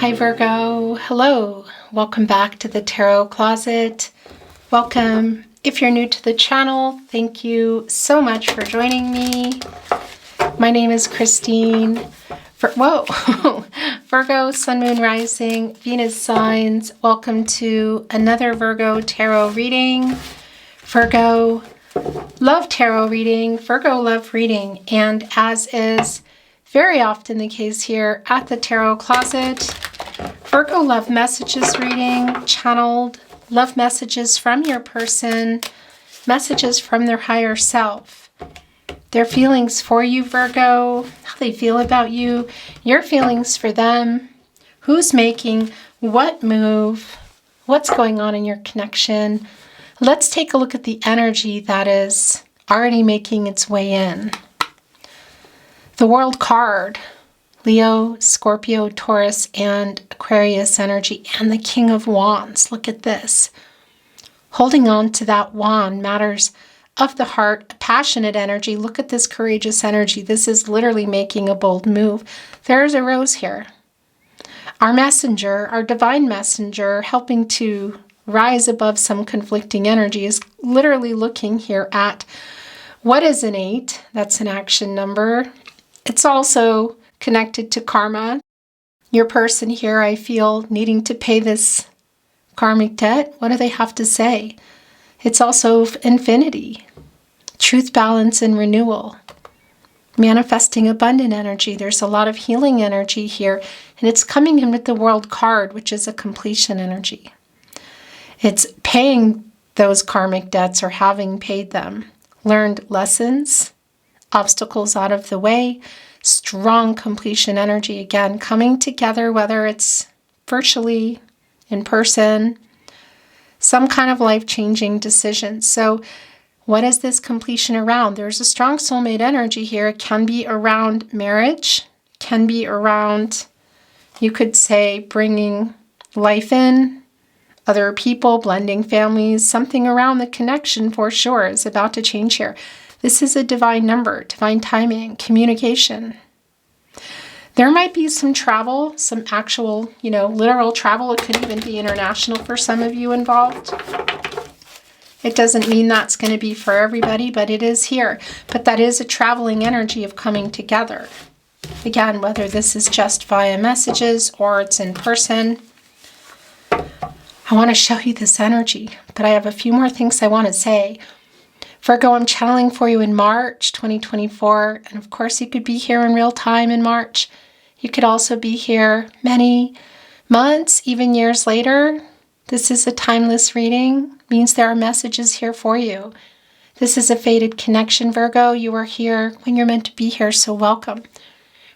Hi Virgo, hello, welcome back to the Tarot Closet. Welcome. If you're new to the channel, thank you so much for joining me. My name is Christine. Virgo, Sun, Moon, Rising, Venus signs. Welcome to another Virgo tarot reading. Virgo, love tarot reading, Virgo love reading, and as is very often the case here at the Tarot Closet, Virgo love messages reading, channeled, love messages from your person, messages from their higher self. Their feelings for you, Virgo, how they feel about you, your feelings for them, who's making what move, what's going on in your connection. Let's take a look at the energy that is already making its way in. The World card, Leo, Scorpio, Taurus, and Aquarius energy, and the King of Wands. Look at this. Holding on to that wand, matters of the heart, passionate energy. Look at this courageous energy. This is literally making a bold move. There's a rose here. Our messenger, our divine messenger, helping to rise above some conflicting energy, is literally looking here at what is an 8. That's an action number. It's also connected to karma. Your person here, I feel, needing to pay this karmic debt. What do they have to say? It's also infinity, truth, balance, and renewal. Manifesting abundant energy. There's a lot of healing energy here, and it's coming in with the World card, which is a completion energy. It's paying those karmic debts or having paid them. Learned lessons, obstacles out of the way, strong completion energy again, coming together, whether it's virtually, in person, some kind of life-changing decision. So what is this completion around? There's a strong soulmate energy here. It can be around marriage, can be around, you could say, bringing life in, other people, blending families, something around the connection for sure is about to change here. This is a divine number, divine timing, communication. There might be some travel, some actual, literal travel. It could even be international for some of you involved. It doesn't mean that's going to be for everybody, but it is here. But that is a traveling energy of coming together. Again, whether this is just via messages or it's in person. I want to show you this energy, but I have a few more things I want to say. Virgo, I'm channeling for you in March 2024, and of course you could be here in real time in March. You could also be here many months, even years later. This is a timeless reading, means there are messages here for you. This is a fated connection, Virgo. You are here when you're meant to be here, so welcome.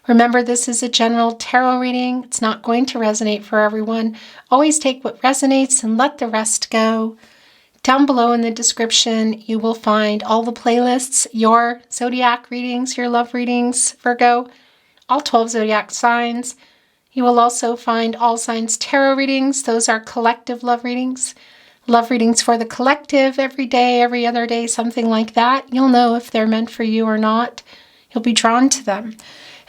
Remember, this is a general tarot reading. It's not going to resonate for everyone. Always take what resonates and let the rest go. Down below in the description, you will find all the playlists, your zodiac readings, your love readings, Virgo, all 12 zodiac signs. You will also find all signs tarot readings. Those are collective love readings for the collective every day, every other day, something like that. You'll know if they're meant for you or not. You'll be drawn to them.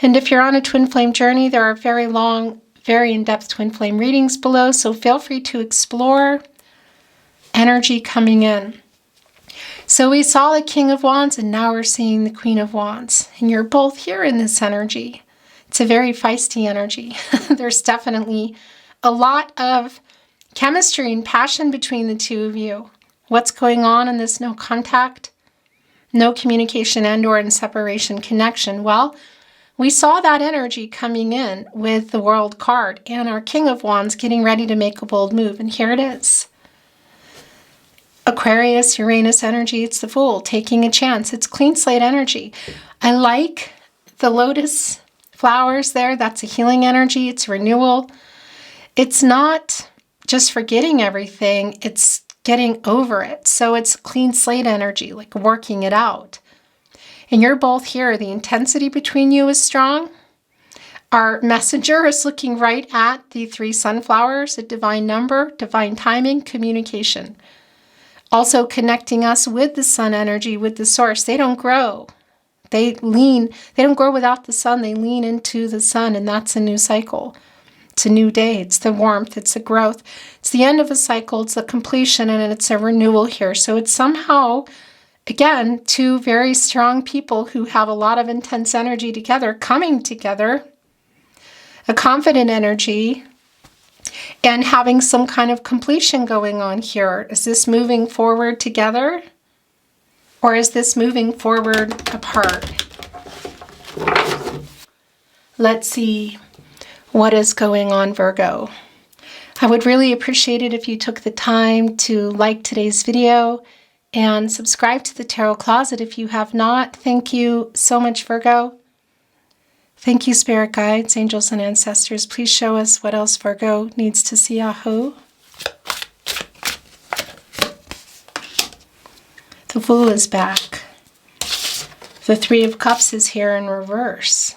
And if you're on a twin flame journey, there are very long, very in-depth twin flame readings below, so feel free to explore. Energy coming in. So we saw the King of Wands and now we're seeing the Queen of Wands. And you're both here in this energy. It's a very feisty energy. There's definitely a lot of chemistry and passion between the two of you. What's going on in this no contact, no communication and or in separation connection? Well, we saw that energy coming in with the World card and our King of Wands getting ready to make a bold move. And here it is. Aquarius, Uranus energy, it's the Fool, taking a chance. It's clean slate energy. I like the lotus flowers there. That's a healing energy. It's renewal. It's not just forgetting everything. It's getting over it. So it's clean slate energy, like working it out. And you're both here. The intensity between you is strong. Our messenger is looking right at the 3 sunflowers, a divine number, divine timing, communication. Also connecting us with the sun energy, with the source. They don't grow. They don't grow without the sun. They lean into the sun, and that's a new cycle. It's a new day. It's the warmth. It's the growth. It's the end of a cycle. It's the completion, and it's a renewal here. So it's somehow, again, two very strong people who have a lot of intense energy together, coming together, a confident energy, and having some kind of completion going on here. Is this moving forward together? Or is this moving forward apart? Let's see what is going on, Virgo. I would really appreciate it if you took the time to like today's video and subscribe to the Tarot Closet if you have not. Thank you so much, Virgo. Thank you, Spirit Guides, Angels, and Ancestors. Please show us what else Virgo needs to see. Aho. The Fool is back. The Three of Cups is here in reverse.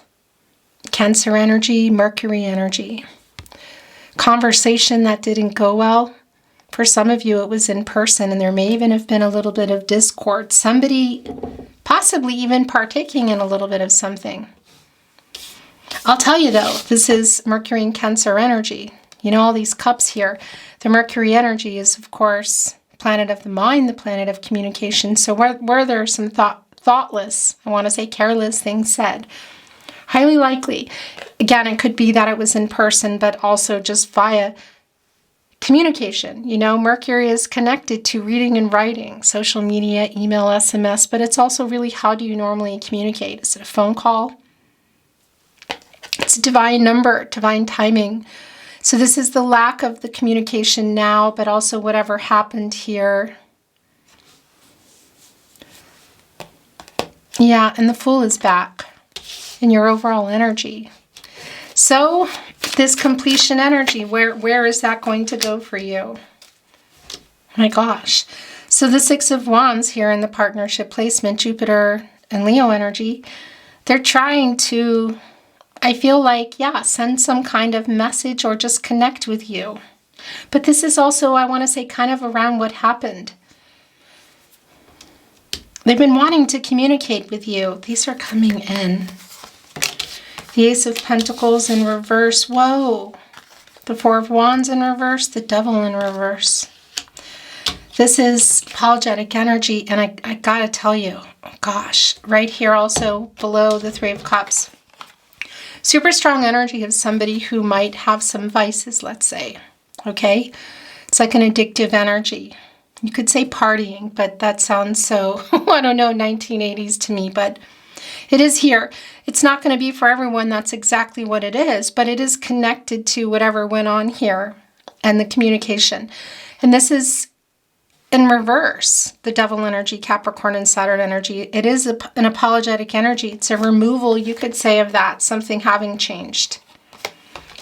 Cancer energy, Mercury energy. Conversation that didn't go well. For some of you, it was in person, and there may even have been a little bit of discord. Somebody possibly even partaking in a little bit of something. I'll tell you though, this is Mercury and Cancer energy. You know, all these cups here. The Mercury energy is, of course, planet of the mind, the planet of communication. So where there are some thoughtless, I want to say careless things said, highly likely. Again, it could be that it was in person, but also just via communication. You know, Mercury is connected to reading and writing, social media, email, SMS, but it's also really, how do you normally communicate? Is it a phone call? It's a divine number, divine timing. So this is the lack of the communication now, but also whatever happened here. Yeah, and the Fool is back in your overall energy. So this completion energy, where is that going to go for you? My gosh. So the Six of Wands here in the partnership placement, Jupiter and Leo energy, they're trying to, I feel like, yeah, send some kind of message or just connect with you. But this is also, I want to say, kind of around what happened. They've been wanting to communicate with you. These are coming in. The Ace of Pentacles in reverse. Whoa. The Four of Wands in reverse. The Devil in reverse. This is apologetic energy. And I gotta tell you, oh gosh, right here also below the Three of Cups. Super strong energy of somebody who might have some vices, let's say. Okay? It's like an addictive energy. You could say partying, but that sounds so, I don't know, 1980s to me, but it is here. It's not going to be for everyone. That's exactly what it is, but it is connected to whatever went on here and the communication. And this is in reverse, the Devil energy, Capricorn and Saturn energy. It is an apologetic energy. It's a removal, you could say, of that, something having changed.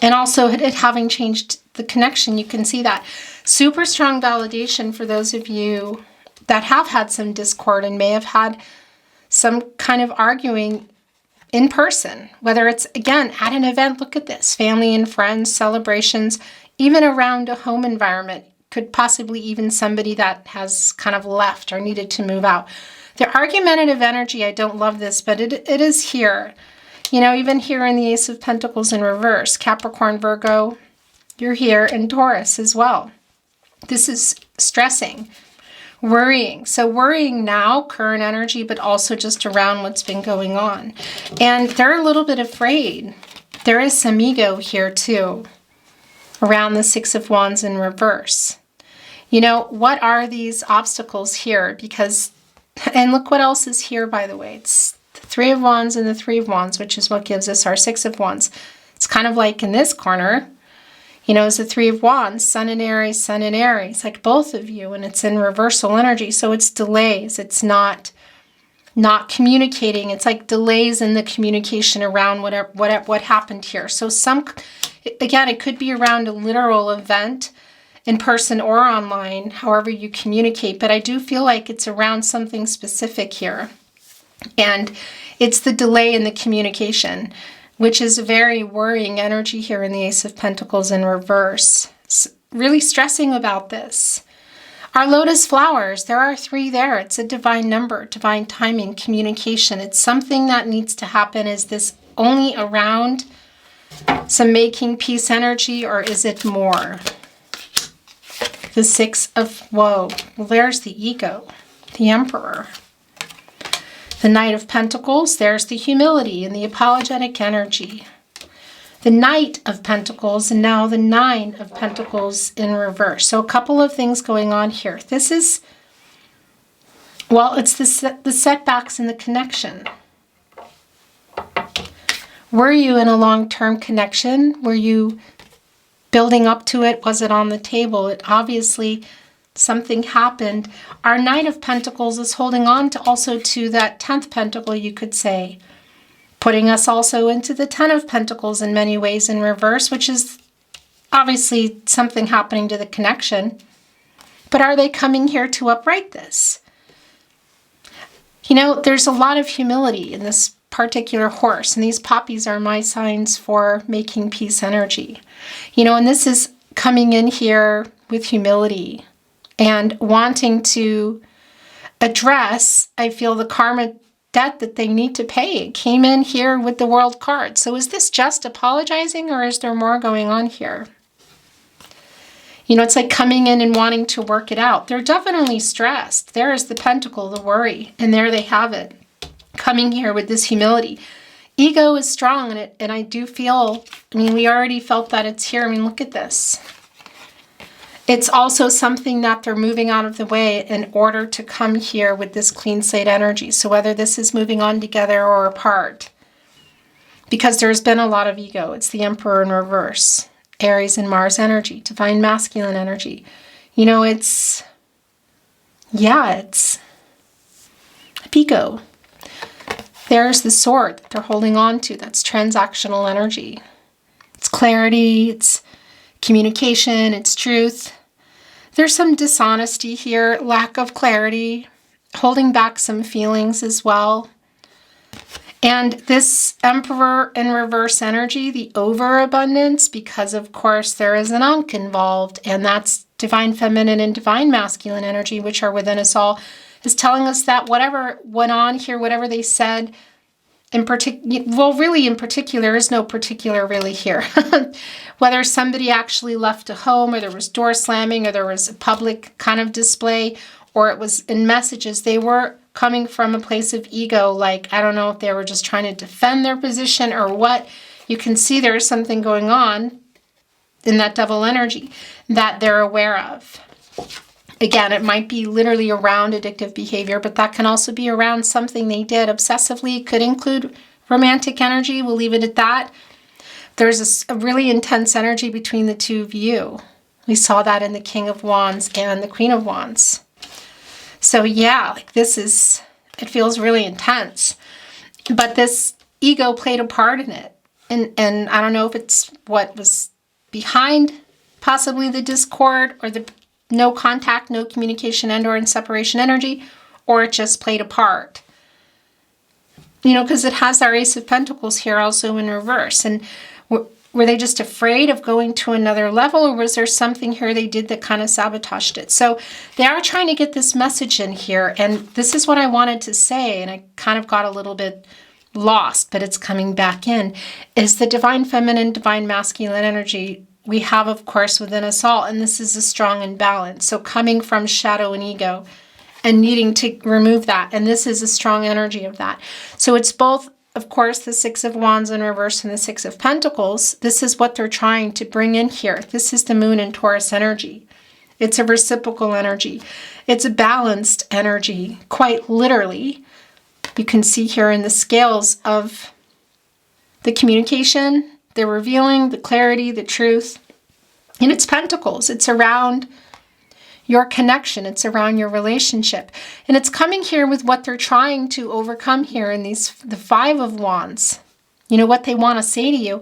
And also it having changed the connection. You can see that. Super strong validation for those of you that have had some discord and may have had some kind of arguing in person, whether it's, again, at an event. Look at this, family and friends, celebrations, even around a home environment. Could possibly even somebody that has kind of left or needed to move out. The argumentative energy, I don't love this, but it is here. You know, even here in the Ace of Pentacles in reverse, Capricorn, Virgo, you're here, and Taurus as well. This is stressing, worrying. So worrying now, current energy, but also just around what's been going on. And they're a little bit afraid. There is some ego here too, around the Six of Wands in reverse. You know, what are these obstacles here? Because, and look what else is here, by the way. It's the Three of Wands and the Three of Wands, which is what gives us our Six of Wands. It's kind of like in this corner, you know, is the Three of Wands, Sun in Aries, like both of you, and it's in reversal energy. So it's delays. It's not communicating. It's like delays in the communication around what happened here. So again, it could be around a literal event in person or online, however you communicate, but I do feel like it's around something specific here. And it's the delay in the communication, which is a very worrying energy here in the Ace of Pentacles in reverse. It's really stressing about this. Our lotus flowers, there are 3 there. It's a divine number, divine timing, communication. It's something that needs to happen. Is this only around some making peace energy, or is it more? The Six of, whoa, well, there's the ego, the Emperor. The Knight of Pentacles, there's the humility and the apologetic energy. The Knight of Pentacles, and now the Nine of Pentacles in reverse. So a couple of things going on here. This is, well, it's the setbacks in the connection. Were you in a long-term connection? Were you building up to it? Was it on the table? It obviously, something happened. Our Knight of Pentacles is holding on to also to that 10th Pentacle, you could say. Putting us also into the 10 of Pentacles in many ways in reverse, which is obviously something happening to the connection. But are they coming here to upright this? You know, there's a lot of humility in this particular horse, and these poppies are my signs for making peace energy. You know, and this is coming in here with humility and wanting to address, I feel, the karma debt that they need to pay. It came in here with the World card. So is this just apologizing, or is there more going on here? You know, it's like coming in and wanting to work it out. They're definitely stressed. There is the Pentacle, the worry, and there they have it. Coming here with this humility. Ego is strong, and I do feel, I mean, we already felt that it's here. I mean, look at this. It's also something that they're moving out of the way in order to come here with this clean slate energy. So whether this is moving on together or apart, because there's been a lot of ego. It's the Emperor in reverse, Aries and Mars energy, divine masculine energy. You know, it's ego. There's the sword that they're holding on to. That's transactional energy. It's clarity, it's communication, it's truth. There's some dishonesty here, lack of clarity, holding back some feelings as well. And this Emperor in reverse energy, the overabundance, because of course there is an Ankh involved, and that's divine feminine and divine masculine energy, which are within us all, is telling us that whatever went on here, whatever they said, in particular, well, really in particular, there is no particular really here. Whether somebody actually left a home, or there was door slamming, or there was a public kind of display, or it was in messages, they were coming from a place of ego. Like, I don't know if they were just trying to defend their position or what. You can see there's something going on in that double energy that they're aware of. Again, it might be literally around addictive behavior, but that can also be around something they did obsessively. It could include romantic energy. We'll leave it at that. There's a really intense energy between the two of you. We saw that in the King of Wands and the Queen of Wands. So yeah, like this is, it feels really intense. But this ego played a part in it. And I don't know if it's what was behind possibly the discord, or the no contact, no communication, and or in separation energy, or it just played a part. You know, because it has our Ace of Pentacles here also in reverse. And were they just afraid of going to another level, or was there something here they did that kind of sabotaged it? So they are trying to get this message in here, and this is what I wanted to say, and I kind of got a little bit lost, but it's coming back in, is the divine feminine, divine masculine energy we have, of course, within us all, and this is a strong imbalance. So coming from shadow and ego and needing to remove that, and this is a strong energy of that. So it's both, of course, the Six of Wands in reverse and the Six of Pentacles. This is what they're trying to bring in here. This is the Moon in Taurus energy. It's a reciprocal energy. It's a balanced energy, quite literally. You can see here in the scales of the communication, the revealing, the clarity, the truth. And it's Pentacles. It's around your connection. It's around your relationship. And it's coming here with what they're trying to overcome here in the Five of Wands. You know, what they want to say to you.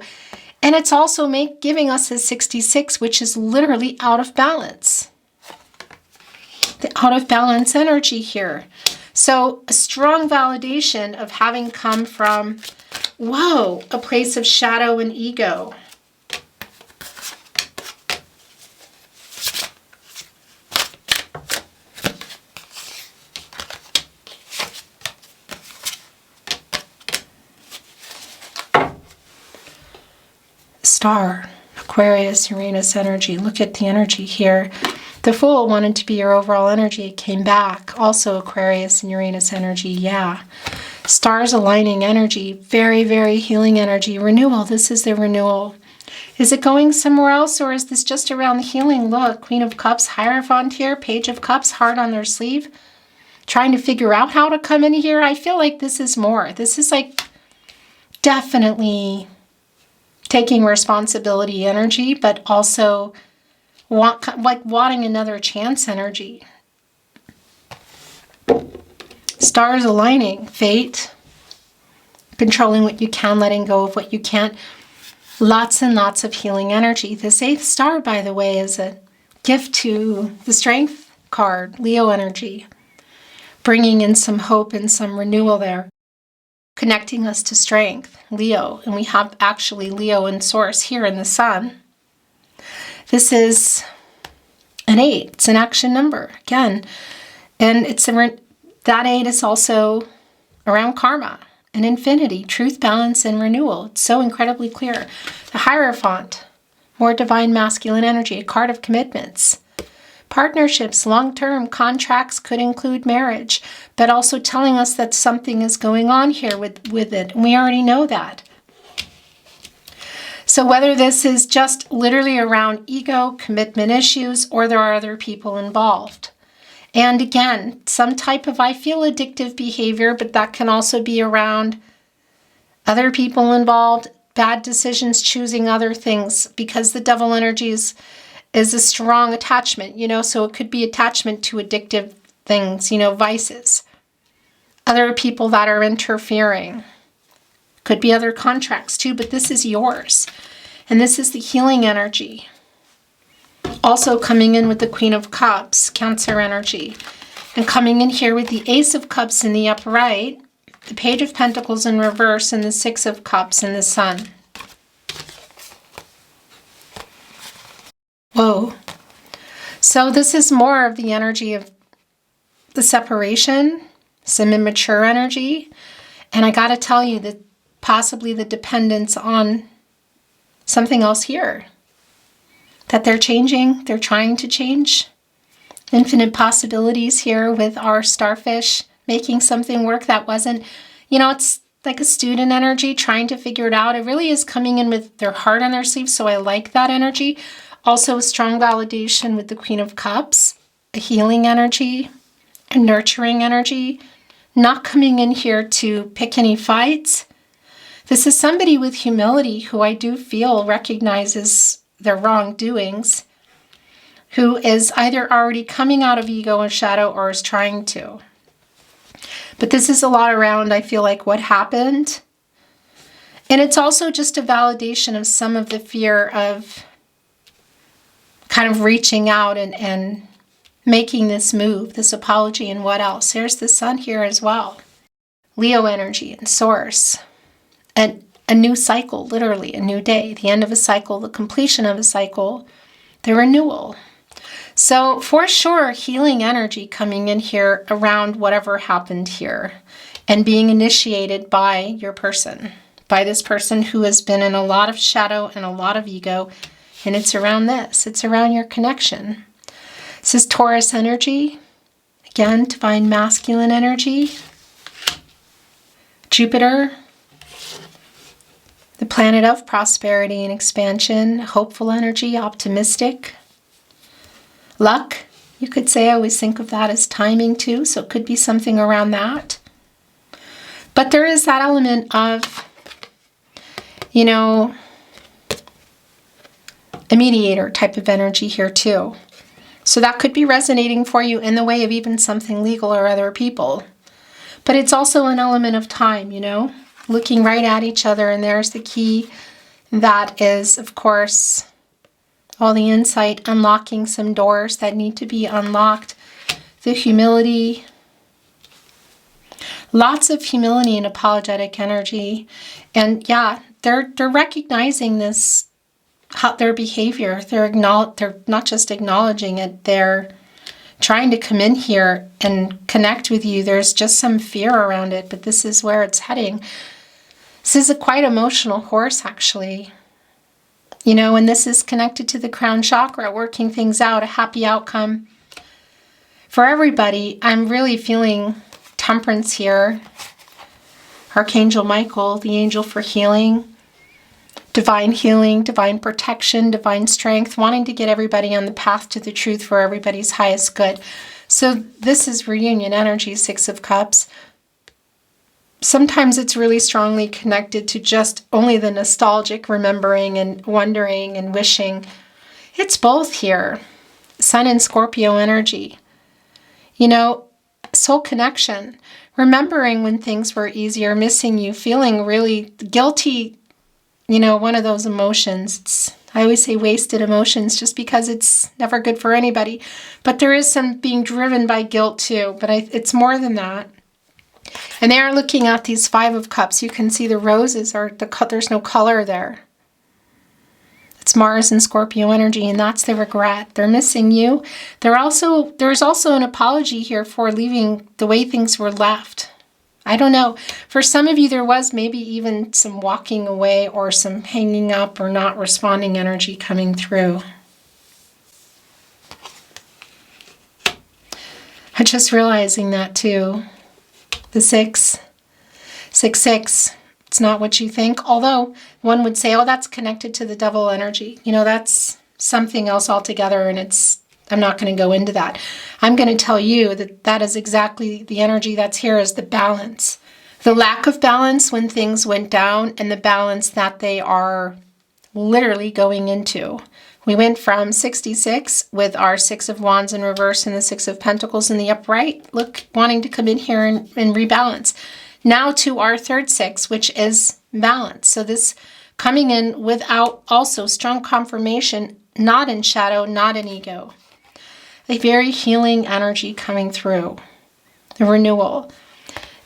And it's also giving us a 66, which is literally out of balance. The out of balance energy here. So a strong validation of having come from, whoa, a place of shadow and ego. Star, Aquarius, Uranus energy. Look at the energy here. The Fool wanted to be your overall energy. It came back. Also Aquarius and Uranus energy. Yeah. Stars aligning energy. Very, very healing energy. Renewal. This is the renewal. Is it going somewhere else, or is this just around the healing? Look, Queen of Cups, Hierophant here, Page of Cups, heart on their sleeve. Trying to figure out how to come in here. I feel like this is more. This is like definitely taking responsibility energy, but also wanting another chance energy. Stars aligning, fate, controlling what you can, letting go of what you can't. Lots and lots of healing energy. This 8th star, by the way, is a gift to the Strength card, Leo energy, bringing in some hope and some renewal there, connecting us to strength, Leo. And we have actually Leo in source here in the Sun. This is an 8. It's an action number, again. And that 8 is also around karma and infinity, truth, balance, and renewal. It's so incredibly clear. The Hierophant, more divine masculine energy, a card of commitments. Partnerships, long-term contracts could include marriage, but also telling us that something is going on here with it. And we already know that. So whether this is just literally around ego, commitment issues, or there are other people involved. And again, some type of, I feel, addictive behavior, but that can also be around other people involved, bad decisions, choosing other things, because the Devil energy is a strong attachment, so it could be attachment to addictive things, vices. Other people that are interfering. Could be other contracts too, but this is yours. And this is the healing energy. Also coming in with the Queen of Cups, Cancer energy. And coming in here with the Ace of Cups in the upright, the Page of Pentacles in reverse, and the 6 of Cups in the Sun. Whoa. So this is more of the energy of the separation, some immature energy. And I got to tell you that possibly the dependence on something else here. That they're changing, they're trying to change. Infinite possibilities here with our starfish making something work that wasn't, it's like a student energy trying to figure it out. It really is coming in with their heart on their sleeve, so I like that energy. Also a strong validation with the Queen of Cups, a healing energy, a nurturing energy, not coming in here to pick any fights. This is somebody with humility who I do feel recognizes their wrongdoings, who is either already coming out of ego and shadow or is trying to. But this is a lot around, I feel like, what happened. And it's also just a validation of some of the fear of kind of reaching out and making this move, this apology, and what else. There's the Sun here as well. Leo energy and source. And a new cycle, literally a new day, the end of a cycle, the completion of a cycle, the renewal. So for sure, healing energy coming in here around whatever happened here and being initiated by your person, by this person who has been in a lot of shadow and a lot of ego. And it's around this. It's around your connection. This is Taurus energy. Again, divine masculine energy. Jupiter, the planet of prosperity and expansion. Hopeful energy, optimistic. Luck, you could say. I always think of that as timing too, so it could be something around that. But there is that element of, a mediator type of energy here too. So that could be resonating for you in the way of even something legal or other people. But it's also an element of time, looking right at each other. And there's the key. That is, of course, all the insight, unlocking some doors that need to be unlocked. The humility. Lots of humility and apologetic energy. And yeah, they're recognizing this, their behavior. They're not just acknowledging it, they're trying to come in here and connect with you. There's just some fear around it, but this is where it's heading. This is a quite emotional horse, actually. You know, and this is connected to the crown chakra, working things out, a happy outcome. For everybody, I'm really feeling temperance here. Archangel Michael, the angel for healing, divine protection, divine strength, wanting to get everybody on the path to the truth for everybody's highest good. So this is reunion energy, Six of Cups. Sometimes it's really strongly connected to just only the nostalgic remembering and wondering and wishing. It's both here. Sun and Scorpio energy. You know, soul connection. Remembering when things were easier, missing you, feeling really guilty. You know, one of those emotions. I always say wasted emotions just because it's never good for anybody. But there is some being driven by guilt too. But it's more than that. And they are looking at these Five of Cups. You can see the roses are, there's no color there. It's Mars and Scorpio energy, and that's the regret. They're missing you. There's also an apology here for leaving the way things were left. I don't know. For some of you, there was maybe even some walking away or some hanging up or not responding energy coming through. I'm just realizing that too. The 6, 6, 6. It's not what you think. Although one would say, oh, that's connected to the devil energy. You know, that's something else altogether, and I'm not going to go into that. I'm going to tell you that that is exactly the energy that's here, is the balance. The lack of balance when things went down, and the balance that they are literally going into. We went from 66 with our Six of Wands in reverse and the Six of Pentacles in the upright, look, wanting to come in here and rebalance. Now to our third 6, which is balance. So this coming in without also strong confirmation, not in shadow, not in ego. A very healing energy coming through. The renewal.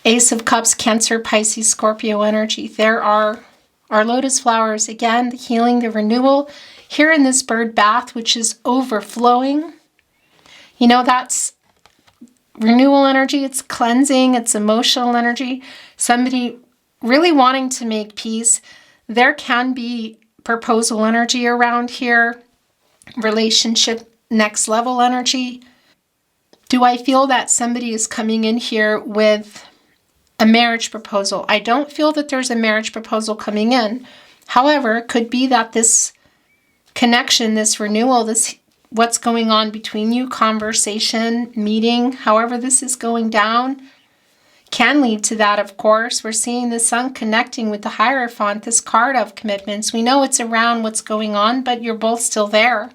Ace of Cups, Cancer, Pisces, Scorpio energy. There are our lotus flowers. Again, the healing, the renewal. Here in this bird bath, which is overflowing. You know, that's renewal energy. It's cleansing. It's emotional energy. Somebody really wanting to make peace. There can be proposal energy around here. Relationship next level energy. Do I feel that somebody is coming in here with a marriage proposal? I don't feel that there's a marriage proposal coming in. However, it could be that this connection, this renewal, this what's going on between you, conversation, meeting, however this is going down, can lead to that, of course. We're seeing the sun connecting with the Hierophant, this card of commitments. We know it's around what's going on, but you're both still there.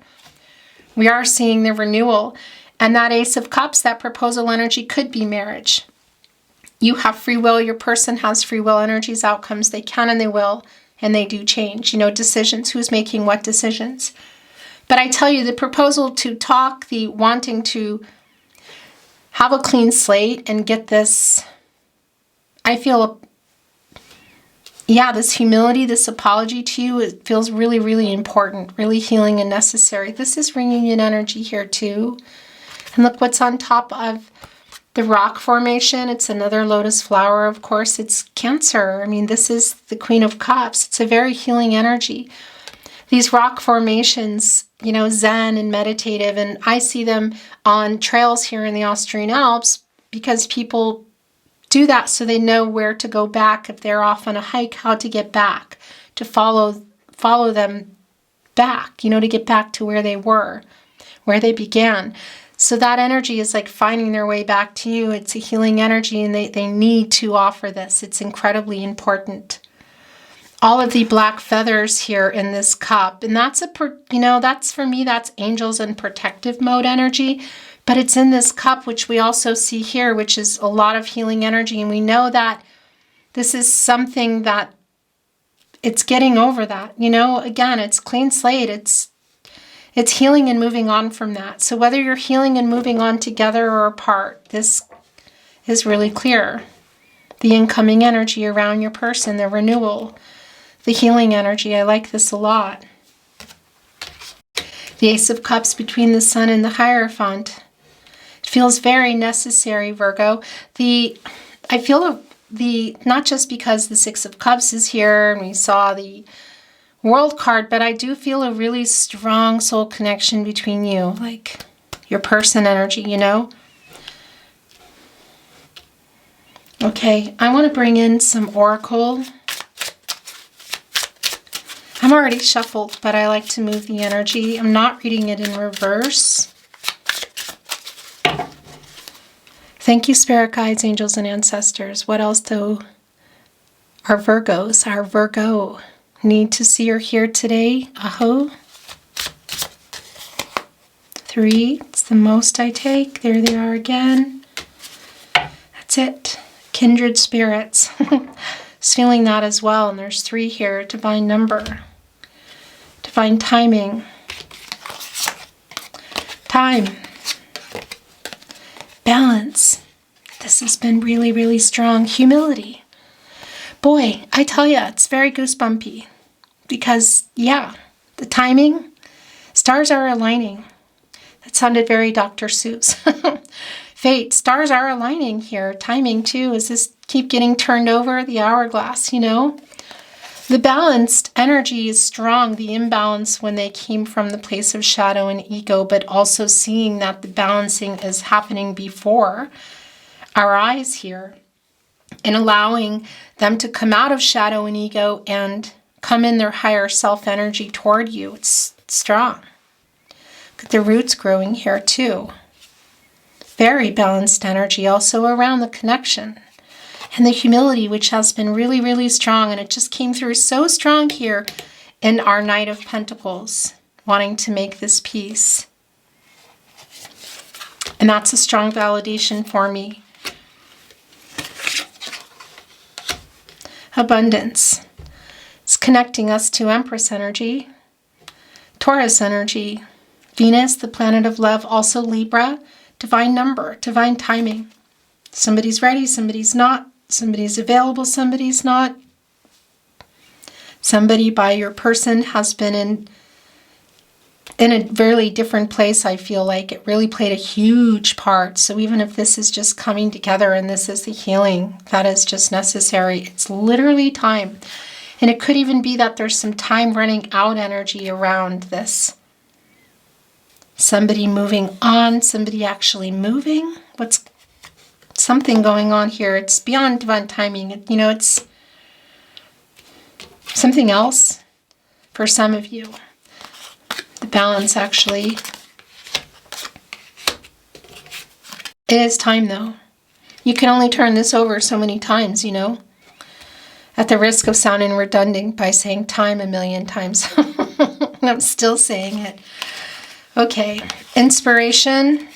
We are seeing the renewal. And that Ace of Cups, that proposal energy could be marriage. You have free will. Your person has free will energies, outcomes. They can and they will, and they do change. You know, decisions, who's making what decisions. But I tell you, the proposal to talk, the wanting to have a clean slate and get this, I feel, this humility, this apology to you, it feels really, really important, really healing and necessary. This is reunion energy here too. And look what's on top of the rock formation. It's another lotus flower, of course. It's Cancer. I mean, this is the Queen of Cups. It's a very healing energy. These rock formations, you know, Zen and meditative, and I see them on trails here in the Austrian Alps because people do that so they know where to go back if they're off on a hike, how to get back, to follow them back, you know, to get back to where they were, where they began. So that energy is like finding their way back to you. It's a healing energy, and they need to offer this. It's incredibly important. All of the black feathers here in this cup, and that's that's for me, that's angels and protective mode energy. But it's in this cup, which we also see here, which is a lot of healing energy. And we know that this is something that it's getting over that. You know, again, it's clean slate. It's healing and moving on from that. So whether you're healing and moving on together or apart, this is really clear. The incoming energy around your person, the renewal, the healing energy. I like this a lot. The Ace of Cups between the Sun and the Hierophant. It feels very necessary, Virgo. I feel not just because the Six of Cups is here and we saw the World card, but I do feel a really strong soul connection between you, like your person energy, you know? Okay, I want to bring in some oracle. I'm already shuffled, but I like to move the energy. I'm not reading it in reverse. Thank you, spirit guides, angels, and ancestors. What else do our Virgos, our Virgo, need to see or hear today? Aho. 3, it's the most I take. There they are again. That's it. Kindred spirits. I was feeling that as well. And there's 3 here. Divine number. Divine timing. Time. Balance. This has been really, really strong. Humility. Boy, I tell you, it's very goosebumpy. Because, yeah, the timing, stars are aligning. That sounded very Dr. Seuss. Fate, stars are aligning here. Timing, too. Is this keep getting turned over? The hourglass, you know? The balanced energy is strong. The imbalance when they came from the place of shadow and ego, but also seeing that the balancing is happening before our eyes here and allowing them to come out of shadow and ego and come in their higher self energy toward you. It's strong. Look at the roots growing here too. Very balanced energy also around the connection. And the humility, which has been really, really strong. And it just came through so strong here in our Knight of Pentacles, wanting to make this peace. And that's a strong validation for me. Abundance. It's connecting us to Empress energy, Taurus energy, Venus, the planet of love, also Libra, divine number, divine timing. Somebody's ready, somebody's not. Somebody's available, somebody's not. Somebody by your person has been in a really different place, I feel like. It really played a huge part. So even if this is just coming together and this is the healing that is just necessary, it's literally time. And it could even be that there's some time running out energy around this. Somebody moving on, somebody actually moving. What's something going on here? It's beyond divine timing. You know, it's something else for some of you. The balance, actually. It is time, though. You can only turn this over so many times, you know, at the risk of sounding redundant by saying time a million times. I'm still saying it. Okay, inspiration,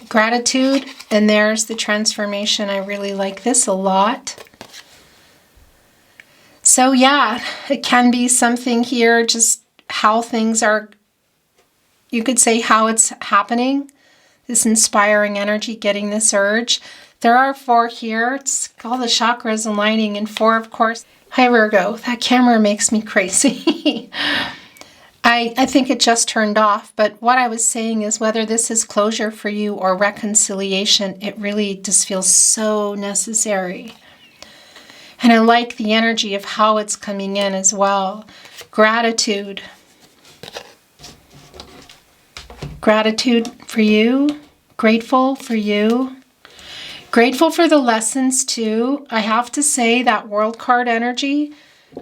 gratitude, and there's the transformation. I really like this a lot. So yeah, it can be something here, just how things are, you could say how it's happening, this inspiring energy, getting this urge. There are 4 here. It's all the chakras aligning, and 4, of course. Hi, Virgo. That camera makes me crazy. I think it just turned off, but what I was saying is whether this is closure for you or reconciliation, it really just feels so necessary. And I like the energy of how it's coming in as well. Gratitude. Gratitude for you. Grateful for you. Grateful for the lessons too. I have to say that world card energy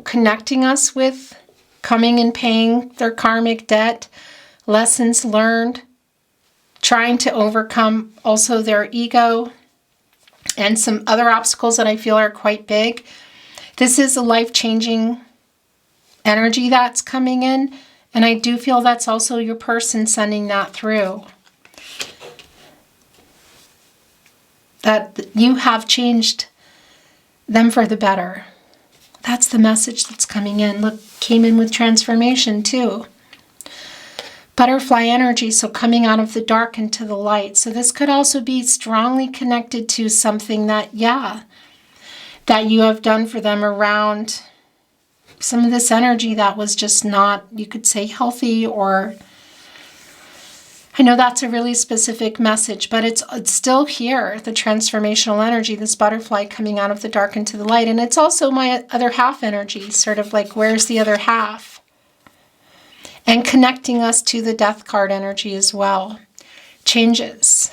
connecting us with coming and paying their karmic debt, lessons learned, trying to overcome also their ego and some other obstacles that I feel are quite big. This is a life-changing energy that's coming in, and I do feel that's also your person sending that through. That you have changed them for the better. That's the message that's coming in. Look, came in with transformation too. Butterfly energy, so coming out of the dark into the light. So this could also be strongly connected to something that, yeah, that you have done for them around some of this energy that was just not, you could say, healthy, or I know that's a really specific message, but it's still here, the transformational energy, this butterfly coming out of the dark into the light. And it's also my other half energy, sort of like, where's the other half? And connecting us to the death card energy as well. Changes.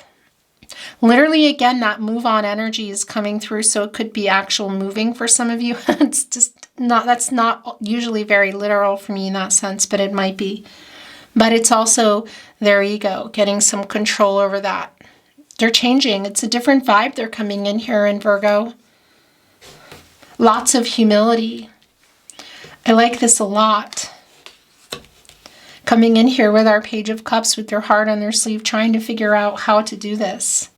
Literally, again, that move on energy is coming through, so it could be actual moving for some of you. It's just not, that's not usually very literal for me in that sense, but it might be. But it's also their ego, getting some control over that. They're changing. It's a different vibe they're coming in here in Virgo. Lots of humility. I like this a lot. Coming in here with our Page of Cups with their heart on their sleeve, trying to figure out how to do this.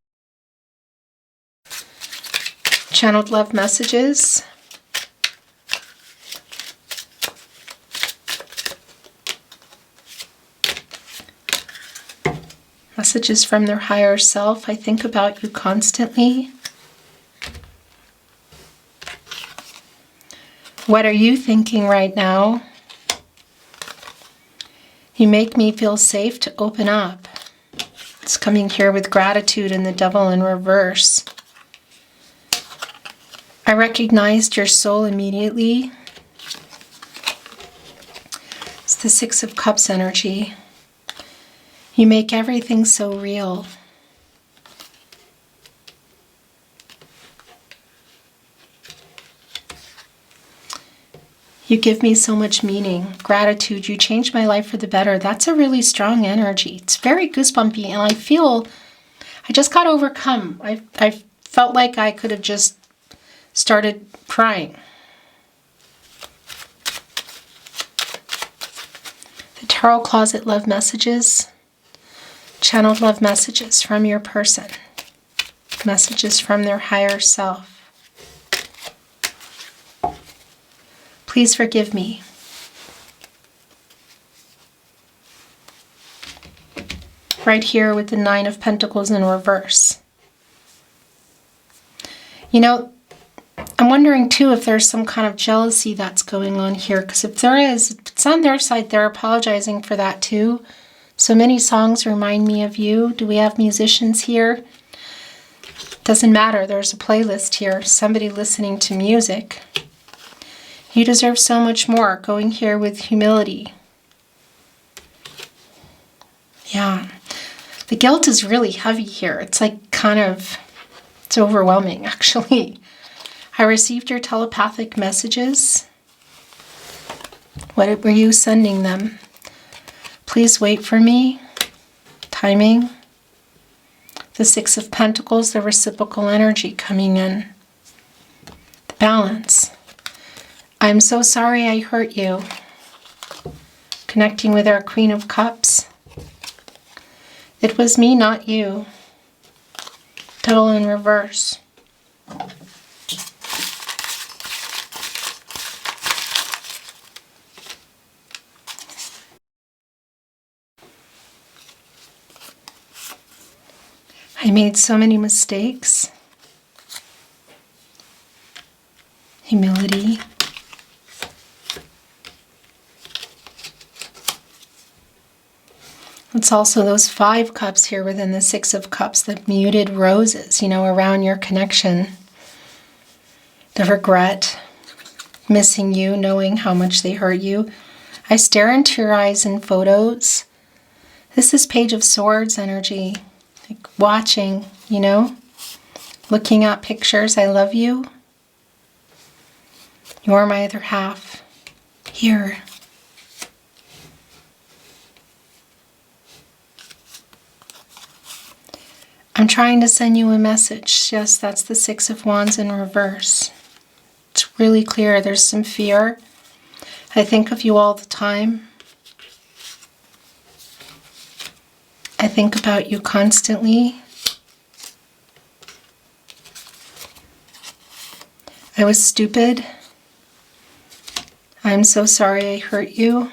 Channeled love messages. Messages from their higher self. I think about you constantly. What are you thinking right now? You make me feel safe to open up. It's coming here with gratitude and the Devil in reverse. I recognized your soul immediately. It's the Six of Cups energy. You make everything so real. You give me so much meaning, gratitude. You changed my life for the better. That's a really strong energy. It's very goosebumpy, and I feel I just got overcome. I felt like I could have just started crying. The Tarot Closet love messages. Channeled love messages from your person. Messages from their higher self. Please forgive me. Right here with the Nine of Pentacles in reverse. You know, I'm wondering too if there's some kind of jealousy that's going on here, because if there is, if it's on their side, they're apologizing for that too. So many songs remind me of you. Do we have musicians here? Doesn't matter. There's a playlist here. Somebody listening to music. You deserve so much more. Going here with humility. Yeah. The guilt is really heavy here. It's like kind of, it's overwhelming actually. I received your telepathic messages. What were you sending them? Please wait for me. Timing. The Six of Pentacles, the reciprocal energy coming in. The balance. I'm so sorry I hurt you. Connecting with our Queen of Cups. It was me, not you. Devil in reverse. I made so many mistakes. Humility. It's also those 5 cups here within the 6 of Cups, the muted roses, you know, around your connection. The regret, missing you, knowing how much they hurt you. I stare into your eyes in photos. This is Page of Swords energy. Like watching, you know, looking at pictures. I love you. You are my other half. Here. I'm trying to send you a message. Yes, that's the 6 of Wands in reverse. It's really clear. There's some fear. I think of you all the time. I think about you constantly. I was stupid. I'm so sorry I hurt you.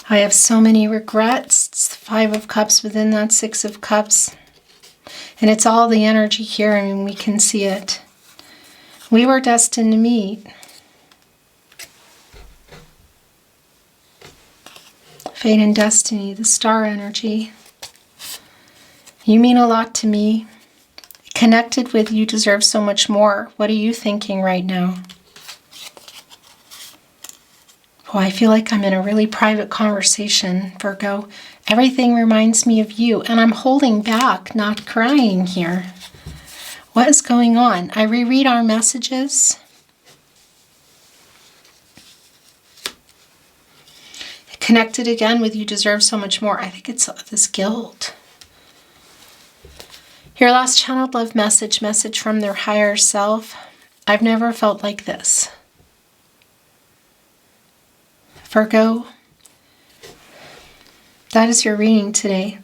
I have so many regrets. It's the 5 of Cups within that 6 of Cups. And it's all the energy here. I mean, we can see it. We were destined to meet. Fate and destiny, the star energy. You mean a lot to me. Connected with you deserve so much more. What are you thinking right now? Oh, I feel like I'm in a really private conversation, Virgo. Everything reminds me of you, and I'm holding back, not crying here. What is going on? I reread our messages. Connected again with you deserve so much more. I think it's this guilt. Your last channeled love message from their higher self. I've never felt like this. Virgo, that is your reading today.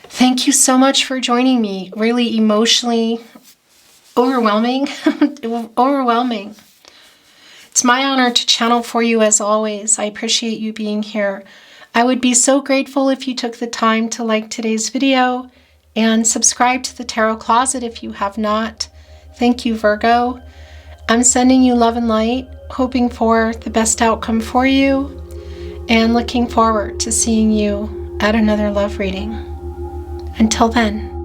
Thank you so much for joining me. Really emotionally overwhelming. Overwhelming. It's my honor to channel for you as always. I appreciate you being here. I would be so grateful if you took the time to like today's video and subscribe to the Tarot Closet if you have not. Thank you, Virgo. I'm sending you love and light, hoping for the best outcome for you, and looking forward to seeing you at another love reading. Until then.